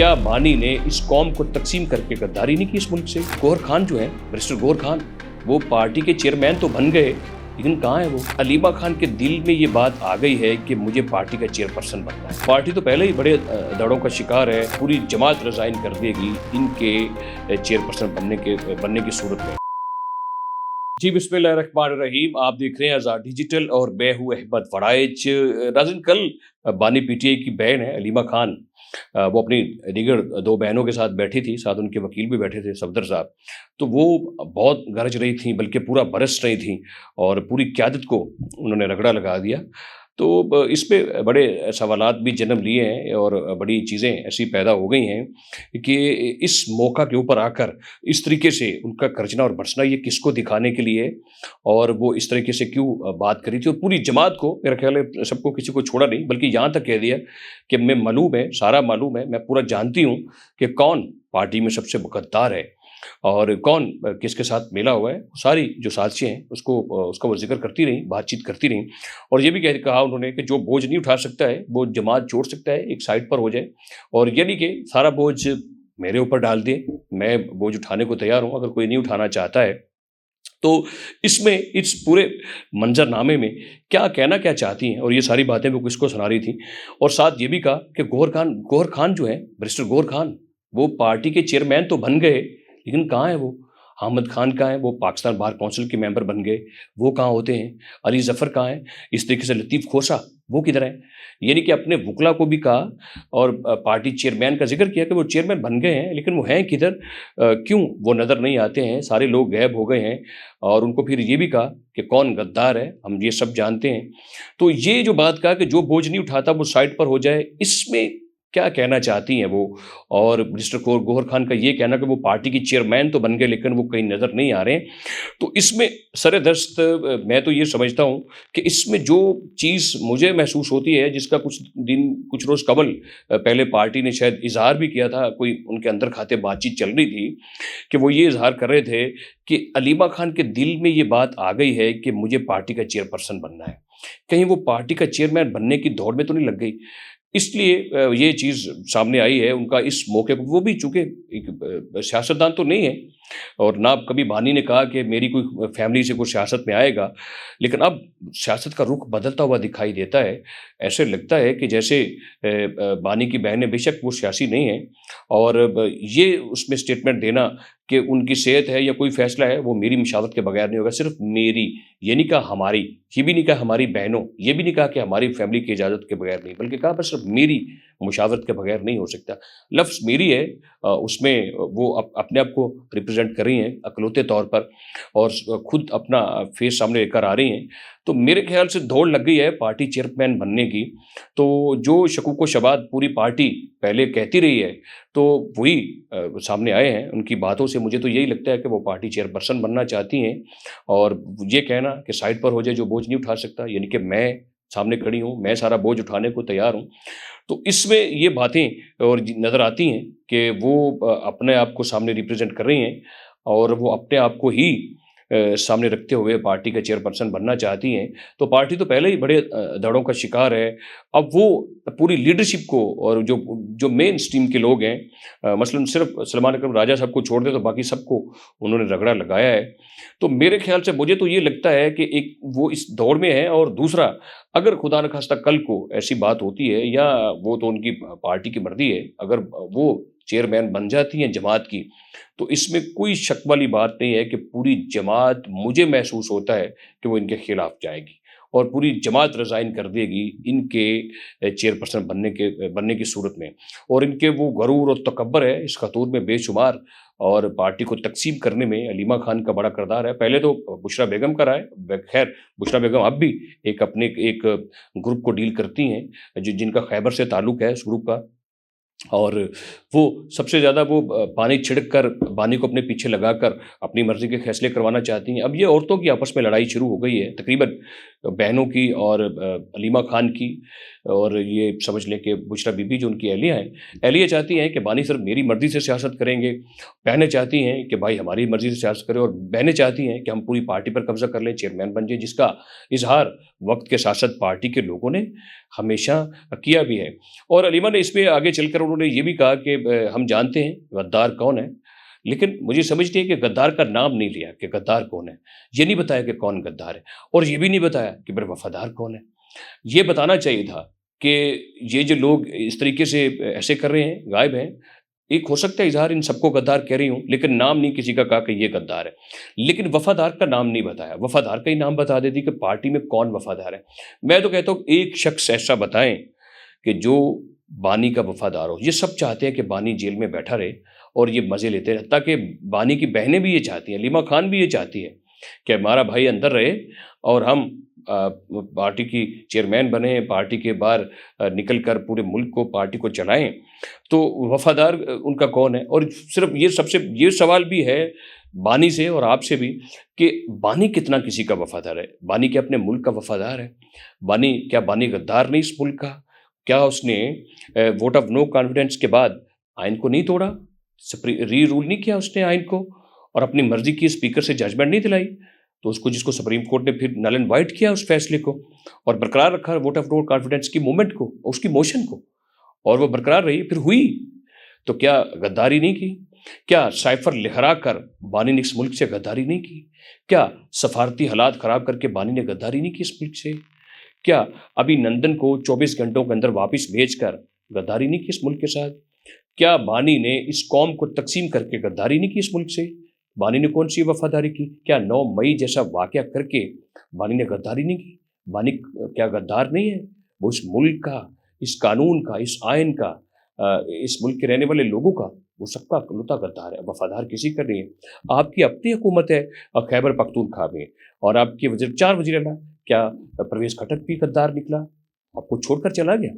क्या बानी ने इस कौम को तकसीम करके गद्दारी नहीं की इस मुल्क से? गौहर खान जो है, बैरिस्टर गौहर खान, वो पार्टी के चेयरमैन तो बन गए, लेकिन कहाँ है वो? अलीमा खान के दिल में ये बात आ गई है कि मुझे पार्टी का चेयरपर्सन बनना है। पार्टी तो पहले ही बड़े दड़ों का शिकार है, पूरी जमात रिजाइन कर देगी इनके चेयरपर्सन बनने की सूरत में। जी बिस्मिल्लाहिर्रहमानिर्रहीम, आप देख रहे हैं आज़ाद डिजिटल और मैं हूँ अहमद फराइज। नाज़रीन, कल बानी पीटीआई की बहन है अलीमा खान, वो अपनी दीगर दो बहनों के साथ बैठी थी, साथ उनके वकील भी बैठे थे सफदर साहब। तो वो बहुत गरज रही थी, बल्कि पूरा बरस रही थी और पूरी क़यादत को उन्होंने रगड़ा लगा दिया। तो इस पे बड़े सवालात भी जन्म लिए हैं और बड़ी चीज़ें ऐसी पैदा हो गई हैं कि इस मौका के ऊपर आकर इस तरीके से उनका गरजना और बरसना ये किसको दिखाने के लिए, और वो इस तरीके से क्यों बात करी थी, और पूरी जमात को, मेरा ख्याल है सबको, किसी को छोड़ा नहीं, बल्कि यहाँ तक कह दिया कि मैं मालूम है, सारा मालूम है, मैं पूरा जानती हूँ कि कौन पार्टी में सबसे गद्दार है और कौन किसके साथ मिला हुआ है। सारी जो साजिशें हैं उसका वो जिक्र करती रही, बातचीत करती रही, और ये भी कहा उन्होंने कि जो बोझ नहीं उठा सकता है वो जमात छोड़ सकता है, एक साइड पर हो जाए, और ये नहीं कि सारा बोझ मेरे ऊपर डाल दे, मैं बोझ उठाने को तैयार हूँ अगर कोई नहीं उठाना चाहता है। तो इसमें, इस पूरे मंजरनामे में क्या कहना क्या चाहती हैं, और ये सारी बातें वो किसको सुना रही थी, और साथ ये भी कहा कि गौहर खान जो है, बैरिस्टर गौहर खान, वो पार्टी के चेयरमैन तो बन गए, लेकिन कहाँ है वो? अहमद खान कहाँ है? वो पाकिस्तान बार काउंसिल के मेंबर बन गए, वो कहाँ होते हैं? अली ज़फ़र कहाँ है? इस तरीके से लतीफ़ खोसा, वो किधर है? यानी कि अपने वकला को भी कहा और पार्टी चेयरमैन का जिक्र किया कि वो चेयरमैन बन गए हैं, लेकिन वो हैं किधर? क्यों वो नज़र नहीं आते हैं? सारे लोग गायब हो गए हैं, और उनको फिर ये भी कहा कि कौन गद्दार है, हम ये सब जानते हैं। तो ये जो बात कहा कि जो बोझ नहीं उठाता वो साइड पर हो जाए, इसमें क्या कहना चाहती हैं वो? और मिस्टर गौहर खान का ये कहना कि वो पार्टी की चेयरमैन तो बन गए, लेकिन वो कहीं नज़र नहीं आ रहे हैं। तो इसमें सरेदस्त मैं तो ये समझता हूँ कि इसमें जो चीज़ मुझे महसूस होती है, जिसका कुछ रोज़ कबल पहले पार्टी ने शायद इजहार भी किया था, कोई उनके अंदर खाते बातचीत चल रही थी कि वो ये इजहार कर रहे थे कि अलीमा खान के दिल में ये बात आ गई है कि मुझे पार्टी का चेयरपर्सन बनना है। कहीं वो पार्टी का चेयरमैन बनने की दौड़ में तो नहीं लग गई? इसलिए ये चीज़ सामने आई है उनका इस मौके पर। वो भी चूँकि एक सियासतदान तो नहीं है, और ना कभी बानी ने कहा कि मेरी कोई फैमिली से कोई सियासत में आएगा, लेकिन अब सियासत का रुख बदलता हुआ दिखाई देता है। ऐसे लगता है कि जैसे बानी की बहनें, बेशक वो सियासी नहीं हैं, और ये उसमें स्टेटमेंट देना कि उनकी सेहत है या कोई फैसला है वो मेरी मशावरत के बगैर नहीं होगा, सिर्फ मेरी, ये नहीं कहा हमारी, ये भी नहीं कहा हमारी बहनों, ये भी नहीं कहा कि हमारी फैमिली की इजाज़त के बगैर नहीं, बल्कि कहा बस सिर्फ मेरी मुशावरत के बगैर नहीं हो सकता। लफ्ज़ मेरी है, उसमें वो अपने आप को रिप्रेजेंट कर रही हैं अकलौते तौर पर, और खुद अपना फेस सामने लेकर आ रही हैं। तो मेरे ख्याल से दौड़ लग गई है पार्टी चेयरमैन बनने की। तो जो शकूक व शबात पूरी पार्टी पहले कहती रही है, तो वही सामने आए हैं उनकी बातों से। मुझे तो यही लगता है कि वो पार्टी चेयरपर्सन बनना चाहती हैं, और ये कहना कि साइड पर हो जाए जो बोझ नहीं उठा सकता, यानी कि मैं सामने खड़ी हूँ, मैं सारा बोझ उठाने को तैयार हूँ। तो इसमें ये बातें और नज़र आती हैं कि वो अपने आप को सामने रिप्रेजेंट कर रही हैं, और वो अपने आप को ही सामने रखते हुए पार्टी का चेयरपर्सन बनना चाहती हैं। तो पार्टी तो पहले ही बड़े दड़ों का शिकार है। अब वो पूरी लीडरशिप को, और जो मेन स्ट्रीम के लोग हैं, मसलन सिर्फ सलमान अकरम राजा साहब को छोड़ दे तो बाकी सबको उन्होंने रगड़ा लगाया है। तो मेरे ख्याल से मुझे तो ये लगता है कि एक वो इस दौड़ में है, और दूसरा, अगर खुदा न खास्ता कल को ऐसी बात होती है, या वो तो उनकी पार्टी की मर्जी है, अगर वो चेयरमैन बन जाती हैं जमात की, तो इसमें कोई शक वाली बात नहीं है कि पूरी जमात, मुझे महसूस होता है कि वो इनके खिलाफ जाएगी, और पूरी जमात रिज़ाइन कर देगी इनके चेयरपर्सन बनने की सूरत में। और इनके वो गरूर और तकब्बर है इस खतूर में बेशुमार, और पार्टी को तक़सीम करने में अलीमा खान का बड़ा किरदार है। पहले तो बुशरा बेगम का रहा है, खैर बुशरा बेगम अब भी अपने एक ग्रुप को डील करती हैं, जिनका खैबर से ताल्लुक़ है, उस ग्रुप का, और वो सबसे ज़्यादा वो पानी छिड़क कर बानी को अपने पीछे लगाकर अपनी मर्ज़ी के फ़ैसले करवाना चाहती हैं। अब ये औरतों की आपस में लड़ाई शुरू हो गई है तकरीबन बहनों की और अलीमा खान की, और ये समझ लें कि बुशरा बीबी जो उनकी अहलिया हैं, अहलिया चाहती हैं कि बानी सिर्फ मेरी मर्ज़ी से सियासत करेंगे, बहनें चाहती हैं कि भाई हमारी मर्ज़ी से सियासत करें, और बहनें चाहती हैं कि हम पूरी पार्टी पर कब्ज़ा कर लें, चेयरमैन बन जाएँ, जिसका इज़हार वक़्त के साथ-साथ पार्टी के लोगों ने हमेशा किया भी है। और अलीमा ने इसमें आगे चलकर उन्होंने ये भी कहा कि हम जानते हैं गद्दार कौन है, लेकिन मुझे समझ नहीं है कि गद्दार का नाम नहीं लिया कि गद्दार कौन है। ये नहीं बताया कि कौन गद्दार है, और ये भी नहीं बताया कि फिर वफ़ादार कौन है। ये बताना चाहिए था कि ये जो लोग इस तरीके से ऐसे कर रहे हैं, गायब हैं, एक हो सकता है इज़हार इन सबको गद्दार कह रही हूँ, लेकिन नाम नहीं किसी का कहा कि ये गद्दार है। लेकिन वफ़ादार का नाम नहीं बताया, वफ़ादार का ही नाम बता देती कि पार्टी में कौन वफ़ादार है। मैं तो कहता हूँ एक शख्स ऐसा बताएँ कि जो बानी का वफ़ादार हो। ये सब चाहते हैं कि बानी जेल में बैठा रहे और ये मज़े लेते रहे, ताकि बानी की बहनें भी ये चाहती हैं, अलीमा खान भी ये चाहती है कि हमारा भाई अंदर रहे और हम पार्टी की चेयरमैन बने, पार्टी के बाहर निकल कर पूरे मुल्क को, पार्टी को चलाएँ। तो वफ़ादार उनका कौन है? और सिर्फ़ ये सवाल भी है बानी से और आपसे भी कि बानी कितना किसी का वफ़ादार है? बानी क्या अपने मुल्क का वफ़ादार है? क्या बानी गद्दार नहीं इस मुल्क का? क्या उसने वोट ऑफ नो कॉन्फिडेंस के बाद आइन को नहीं तोड़ा? री रूल नहीं किया उसने आइन को, और अपनी मर्जी की स्पीकर से जजमेंट नहीं दिलाई? तो उसको, जिसको सुप्रीम कोर्ट ने फिर नल एंड वाइट किया उस फैसले को और बरकरार रखा वोट ऑफ नो कॉन्फिडेंस की मूवमेंट को, उसकी मोशन को, और वो बरकरार रही, फिर हुई। तो क्या गद्दारी नहीं की? क्या साइफर लहरा कर बानी ने इस मुल्क से गद्दारी नहीं की? क्या सफारती हालात ख़राब करके बानी ने गद्दारी नहीं की इस मुल्क से? क्या अभी नंदन को 24 घंटों के अंदर वापस भेजकर गद्दारी नहीं की इस मुल्क के साथ? क्या बानी ने इस कौम को तकसीम करके गद्दारी नहीं की इस मुल्क से? बानी ने कौन सी वफादारी की? क्या 9 मई जैसा वाक़या करके बानी ने गद्दारी नहीं की? बानी क्या गद्दार नहीं है? वो इस मुल्क का, इस कानून का, इस आइन का, इस मुल्क के रहने वाले लोगों का, वो सबका इकलौता गद्दार है, वफादार किसी का नहीं है। आपकी अपनी हुकूमत है खैबर पख्तूनख्वा में, और आपके वज़ीर 4 वज़ीर आला, क्या परवेज़ खटक भी गद्दार निकला? आपको छोड़कर चला गया।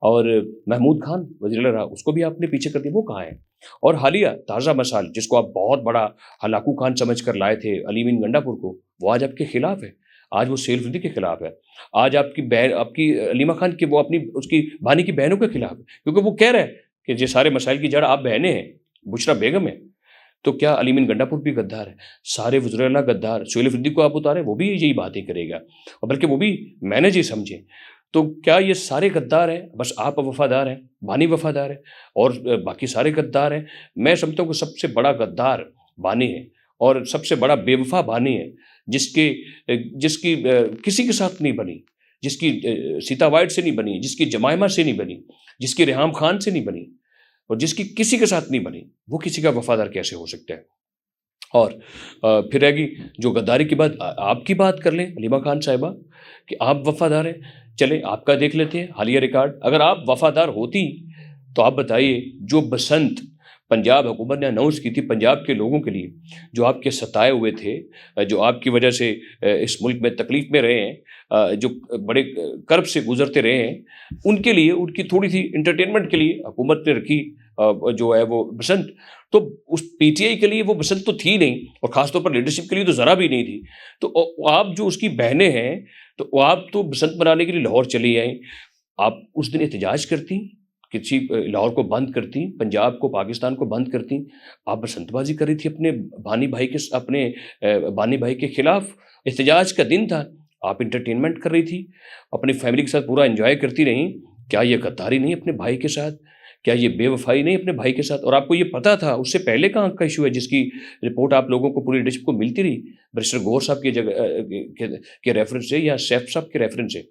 और महमूद खान वज़ीर आला, उसको भी आपने पीछे कर दिया, वो कहाँ है? और हालिया ताज़ा मसाल, जिसको आप बहुत बड़ा हलाकू खान समझ कर लाए थे अली मीन गंडापुर को, वो आज आपके खिलाफ है। आज वो सेल के खिलाफ है। आज आपकी बहन, आपकी अलीमा खान की, वो अपनी उसकी बानी की बहनों के खिलाफ है, क्योंकि वो कह रहा है कि ये सारे मसाइल की जड़ आप बहनें हैं, बुशरा बेगम है। तो क्या अली मीन गंडापुर भी गद्दार है? सारे वज़ीर आला गद्दार। सोहेल अफरीदी को आप उतारें, वो भी यही बातें करेगा, और बल्कि वो भी मैनेज ही समझें। तो क्या ये सारे गद्दार हैं? बस आप वफादार हैं, बानी वफादार है, और बाकी सारे गद्दार हैं? मैं समझता हूँ कि सबसे बड़ा गद्दार बानी है, और सबसे बड़ा बेवफा बानी है, जिसकी किसी के साथ नहीं बनी, जिसकी सीता वाइट से नहीं बनी, जिसकी जमायमा से नहीं बनी, जिसकी रेहाम खान से नहीं बनी, और जिसकी किसी के साथ नहीं बनी, वो किसी का वफादार कैसे हो सकता है? और फिर रहेगी जो गद्दारी की बात, आपकी बात कर लें अलीमा खान साहिबा कि आप वफादार हैं। चलें आपका देख लेते हैं हालिया रिकॉर्ड। अगर आप वफादार होती तो आप बताइए, जो बसंत पंजाब हुकूमत ने अनाउंस की थी पंजाब के लोगों के लिए, जो आपके सताए हुए थे, जो आपकी वजह से इस मुल्क में तकलीफ़ में रहे हैं, जो बड़े कर्ब से गुजरते रहे हैं, उनके लिए, उनकी थोड़ी सी इंटरटेनमेंट के लिए हुकूमत ने रखी जो है वो बसंत। तो उस पीटीआई के लिए वो बसंत तो थी नहीं, और ख़ासतौर पर लीडरशिप के लिए तो ज़रा भी नहीं थी। तो आप जो उसकी बहनें हैं, तो आप तो बसंत मनाने के लिए लाहौर चली आईं। आप उस दिन एहतजाज करती, किसी लाहौर को बंद करती, पंजाब को, पाकिस्तान को बंद करती। आप बसंतबाजी कर रही थी अपने बानी भाई के खिलाफ। एहतजाज का दिन था, आप इंटरटेनमेंट कर रही थी, अपनी फैमिली के साथ पूरा एंजॉय करती रहीं। क्या ये गद्दारी नहीं अपने भाई के साथ? क्या ये बेवफाई नहीं अपने भाई के साथ? और आपको ये पता था उससे पहले का आंख का इशू है, जिसकी रिपोर्ट आप लोगों को, पूरी लीडरशिप को मिलती रही, बैरिस्टर गौहर साहब की जगह के रेफरेंस से, या सैफ साहब के रेफरेंस से।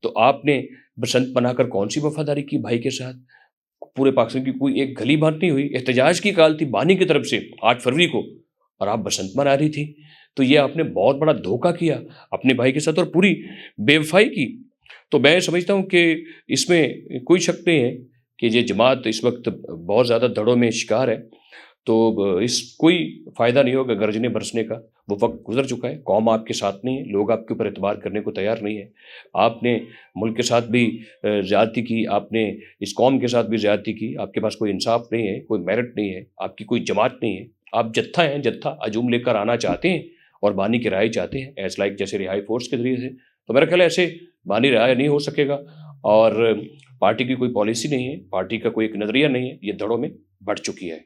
तो आपने बसंत मनाकर कौन सी वफादारी की भाई के साथ? पूरे पाकिस्तान की कोई एक गली बात नहीं हुई। एहतजाज की कॉल थी बानी की तरफ से 8 फरवरी को, और आप बसंत मना रही थी। तो ये आपने बहुत बड़ा धोखा किया अपने भाई के साथ, और पूरी बेवफाई की। तो मैं समझता हूँ कि इसमें कोई शक नहीं है कि ये जमात इस वक्त बहुत ज़्यादा दड़ों में शिकार है। तो इस कोई फ़ायदा नहीं होगा गरजने बरसने का, वो वक्त गुजर चुका है। कौम आपके साथ नहीं है, लोग आपके ऊपर एतबार करने को तैयार नहीं है। आपने मुल्क के साथ भी ज़्यादती की, आपने इस कौम के साथ भी ज़्यादती की। आपके पास कोई इंसाफ नहीं है, कोई मेरिट नहीं है, आपकी कोई जमात नहीं है। आप जत्था हैं, जत्था हजूम लेकर आना चाहते हैं, और बानी की राय चाहते हैं, एज लाइक जैसे रिहाई फोर्स के ज़रिए से تو میرا خیال ہے ایسے بانی رعایا نہیں ہو سکے گا، اور پارٹی کی کوئی پالیسی نہیں ہے، پارٹی کا کوئی ایک نظریہ نہیں ہے، یہ دڑوں میں بڑھ چکی ہے.